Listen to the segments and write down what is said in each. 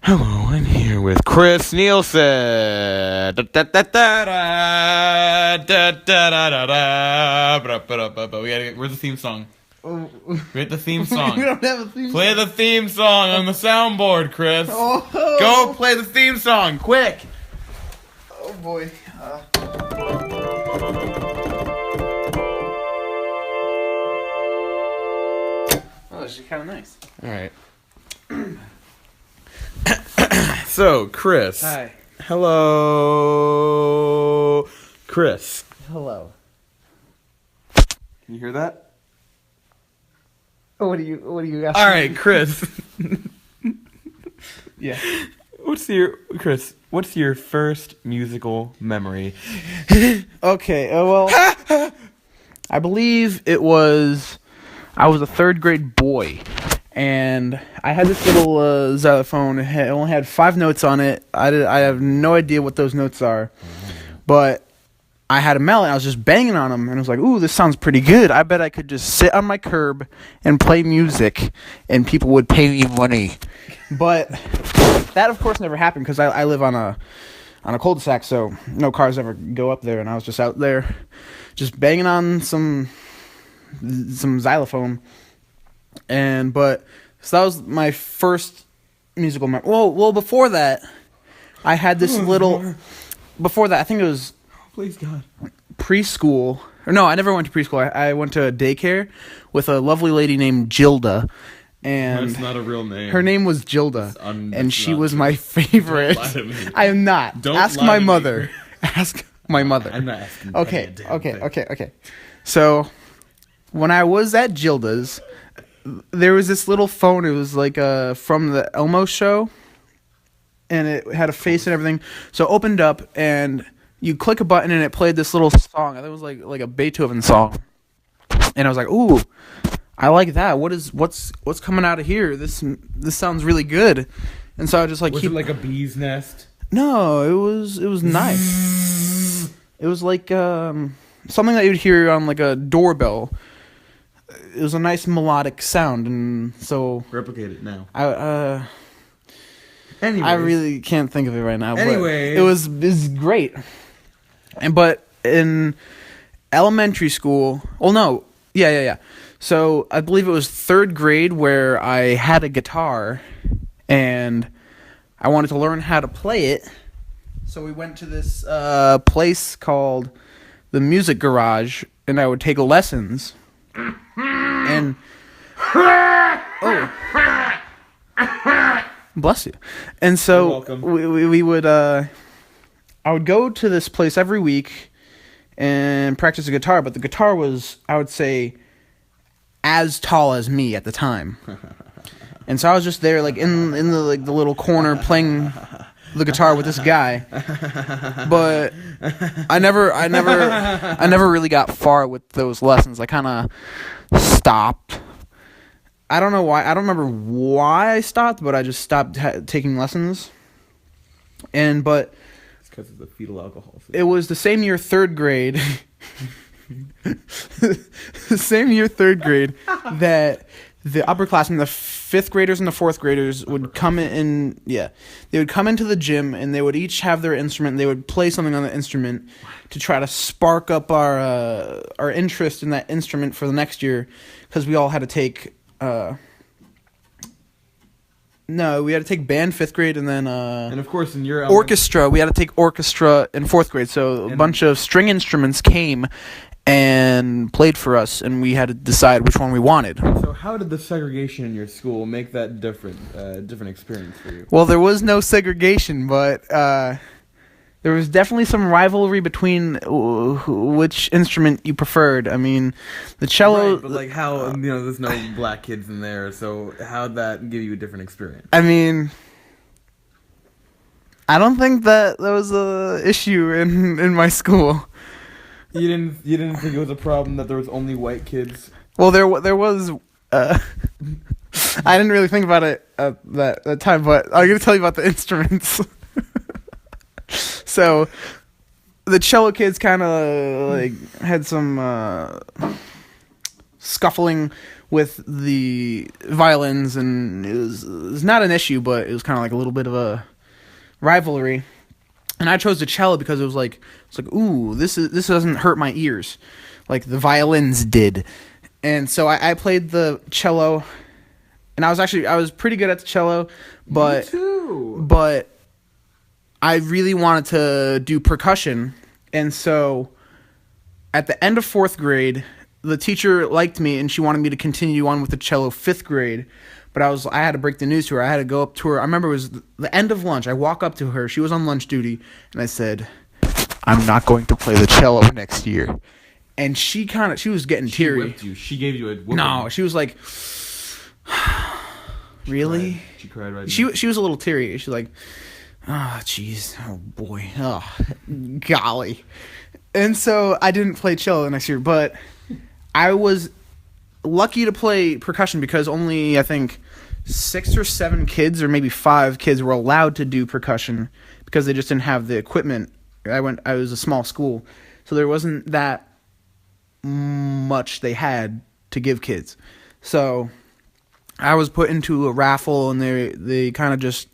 Hello, I'm here with Chris Nielsen. Da, da, da, da, da, da, da, da, da, da. We gotta get, where's the theme song? Get the theme song. We don't have a theme Play song. the theme song on the soundboard, Chris. Oh. Go play the theme song, quick. Oh boy. Oh, this is kind of nice. All right. So, Chris. Hi. Hello, Chris. Hello. Can you hear that? What do you asking? All right, Chris. Yeah. What's your first musical memory? Okay. Well, I believe I was a third grade boy, and I had this little xylophone. It only had 5 notes on it. I have no idea what those notes are, but I had a mallet. And I was just banging on them, and I was like, "Ooh, this sounds pretty good. I bet I could just sit on my curb and play music, and people would pay me money." But that, of course, never happened because I live on a cul-de-sac, so no cars ever go up there, and I was just out there, just banging on some xylophone, so that was my first musical memory. Well, before that, I had this little. Before that, I think it was. Please God. Preschool. Or no, I never went to preschool. I went to a daycare with a lovely lady named Gilda, and That's not a real name. her name was Gilda, and she was my favorite. Don't lie to me. I am not. Don't Ask lie my to me. mother. Ask my mother. I'm not asking. Okay. So, when I was at Gilda's, there was this little phone. It was like from the Elmo show, and it had a face and everything. So, it opened up, and you click a button, and it played this little song. I think it was like a Beethoven song, and I was like, "Ooh, I like that. What's coming out of here? This sounds really good." And so I just Was it like a bee's nest? No, it was nice. It was like something that you'd hear on like a doorbell. It was a nice melodic sound, and so Replicate it now. I really can't think of it right now. Anyways. But it was great. But in elementary school, yeah. So I believe it was 3rd grade where I had a guitar, and I wanted to learn how to play it. So we went to this place called the Music Garage, and I would take lessons. And bless you. And so You're welcome. we would I would go to this place every week and practice the guitar, but the guitar was, I would say, as tall as me at the time. And so I was just there like in the the little corner playing the guitar with this guy. But I never really got far with those lessons. I kind of stopped. I don't know why. I don't remember why I stopped, but I just stopped taking lessons. But It's because of the fetal alcohol. it was the same year, 3rd grade. The same year, 3rd grade, that the upperclassmen, the 5th graders and the 4th graders would come in. Yeah, they would come into the gym, and they would each have their instrument. And they would play something on the instrument to try to spark up our interest in that instrument for the next year, because we all had to take. No, we had to take band 5th grade, and then And of course, in your orchestra. We had to take orchestra in 4th grade. So a bunch of string instruments came and played for us, and we had to decide which one we wanted. So how did the segregation in your school make that different experience for you? Well, there was no segregation, but there was definitely some rivalry between which instrument you preferred. I mean, the cello. Right, but like how there's no black kids in there, so how'd that give you a different experience? I mean, I don't think that was a issue in my school. You didn't think it was a problem that there was only white kids? Well, there was. I didn't really think about it at that time, but I'm gonna tell you about the instruments. So, the cello kids kind of like had some scuffling with the violins, and it was not an issue, but it was kind of like a little bit of a rivalry. And I chose the cello because it was like ooh, this doesn't hurt my ears like the violins did. And so I played the cello, and I was pretty good at the cello, but Me too. but I really wanted to do percussion. And so at the end of 4th grade, the teacher liked me and she wanted me to continue on with the cello 5th grade. But I had to break the news to her. I had to go up to her. I remember it was the end of lunch. I walk up to her. She was on lunch duty. And I said, I'm not going to play the cello next year. And she was getting teary. She whipped you. She gave you a whooping. No, she was like, really? She cried right She was a little teary. She was like, oh, jeez. Oh, boy. Oh, golly. And so I didn't play cello the next year. But I was lucky to play percussion because only, I think, 6 or 7 kids or maybe 5 kids were allowed to do percussion because they just didn't have the equipment. I was a small school, so there wasn't that much they had to give kids. So I was put into a raffle, and they kind of just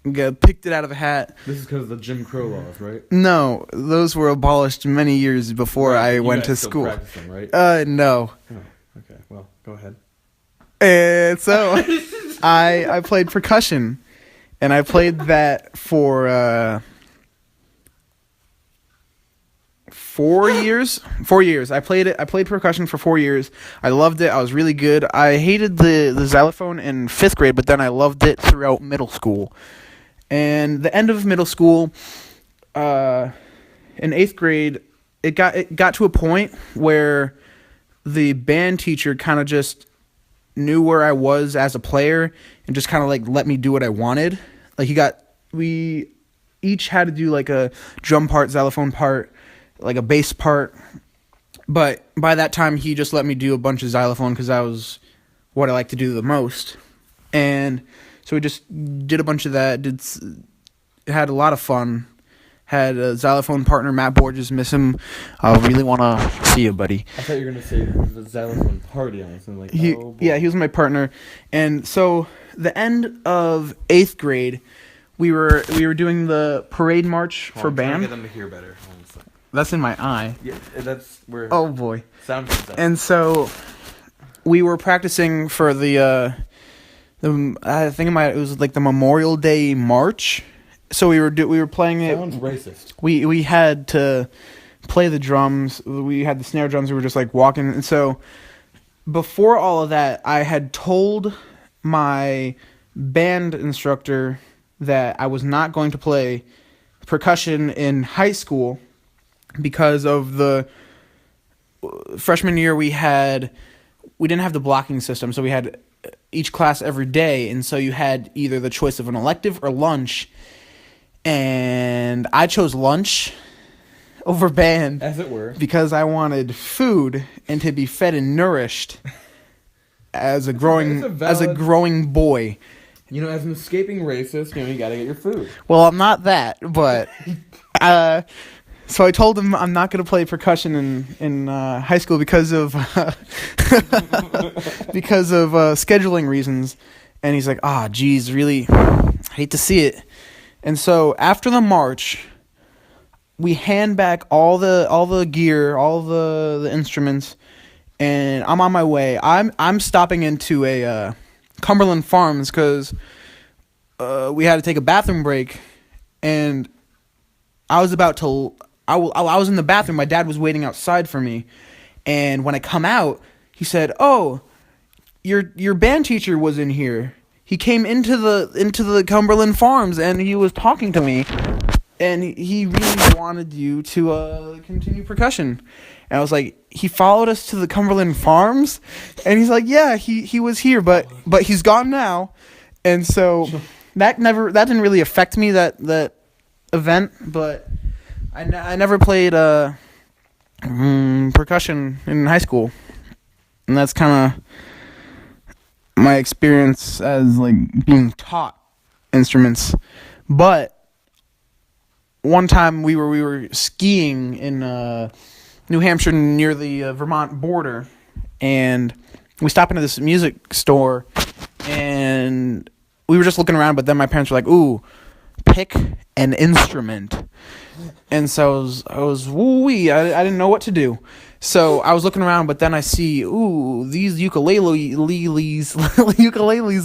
picked it out of a hat. This is because of the Jim Crow laws, right? No, those were abolished many years before I went to school. Practicing, right? No. Oh, okay. Well, go ahead. And so I played percussion, and I played that for 4 years. 4 years. I played percussion for 4 years. I loved it. I was really good. I hated the xylophone in 5th grade, but then I loved it throughout middle school. And the end of middle school, in 8th grade, it got to a point where the band teacher kind of just knew where I was as a player and just kind of like let me do what I wanted. Like we each had to do like a drum part, xylophone part, like a bass part. But by that time, he just let me do a bunch of xylophone because that was what I like to do the most. And so we just did a bunch of that. Had a lot of fun. Had a xylophone partner, Matt Borges. Miss him. I really want to see you, buddy. I thought you were going to say the xylophone party on us. I'm like, He was my partner. And so the end of 8th grade, we were doing the parade march for band. I'm trying to get them to hear better. That's in my eye. Yeah, that's where Oh boy. sound comes out. And so we were practicing for the I think it was like the Memorial Day March. So we were playing it. Sounds racist. We had to play the drums. We had the snare drums. We were just like walking. And so before all of that, I had told my band instructor that I was not going to play percussion in high school because of the freshman year we didn't have the blocking system, so we had each class every day, and so you had either the choice of an elective or lunch. And I chose lunch over band, As it were, because I wanted food and to be fed and nourished as a growing boy. You know, as an escaping racist, you gotta get your food. Well, I'm not that, but so I told him I'm not going to play percussion in high school because of scheduling reasons. And he's like, geez, really hate to see it. And so after the march, we hand back all the gear, all the instruments, and I'm on my way. I'm stopping into a Cumberland Farms because we had to take a bathroom break, and I was in the bathroom. My dad was waiting outside for me, and when I come out, he said, "Oh, your band teacher was in here. He came into the Cumberland Farms, and he was talking to me, and he really wanted you to continue percussion." And I was like, "He followed us to the Cumberland Farms?" And he's like, "Yeah, he was here, but he's gone now." And so that didn't really affect me, that event, but I never played percussion in high school, and that's kind of my experience as like being taught instruments. But one time we were skiing in New Hampshire near the Vermont border, and we stopped into this music store, and we were just looking around. But then my parents were like, "Ooh, pick an instrument." And so I was woo-wee. I didn't know what to do. So I was looking around, but then I see, ooh, these ukuleles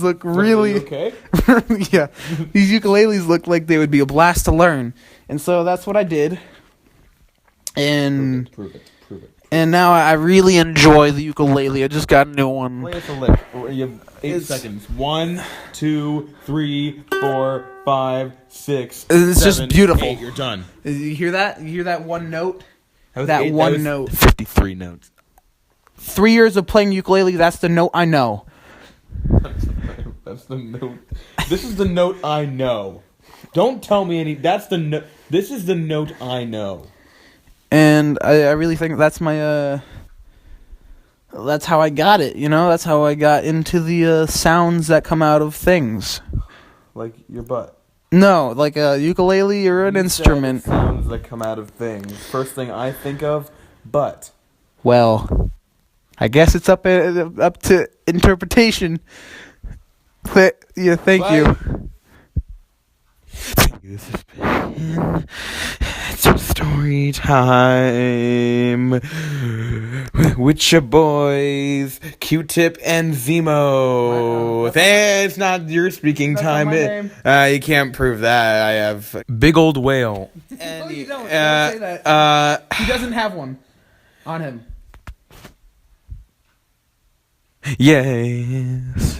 look really... Okay. Yeah, these ukuleles look like they would be a blast to learn. And so that's what I did. And Prove it. and now I really enjoy the ukulele. I just got a new one. Play us a lick. You have 8 seconds. 1, 2, 3, 4, 5, 6. It's just 7, beautiful. 8. You're done. You hear that? You hear that one note? That one note. 53 notes. 3 years of playing ukulele, that's the note I know. That's the note. This is the note I know. Don't tell me any. That's the note. This is the note I know. And I really think that's my, that's how I got it, you know? That's how I got into the sounds that come out of things. Like your butt. No, like a ukulele or an You instrument. said sounds that come out of things. First thing I think of, butt. Well, I guess it's up to interpretation. Yeah, thank Bye. you. This has been some story time with your boys Q-Tip and Zemo. Wow. It's not your speaking That's time. not my name. You can't prove that. I have big old whale. No, you don't. Don't say that. He doesn't have one on him. Yes.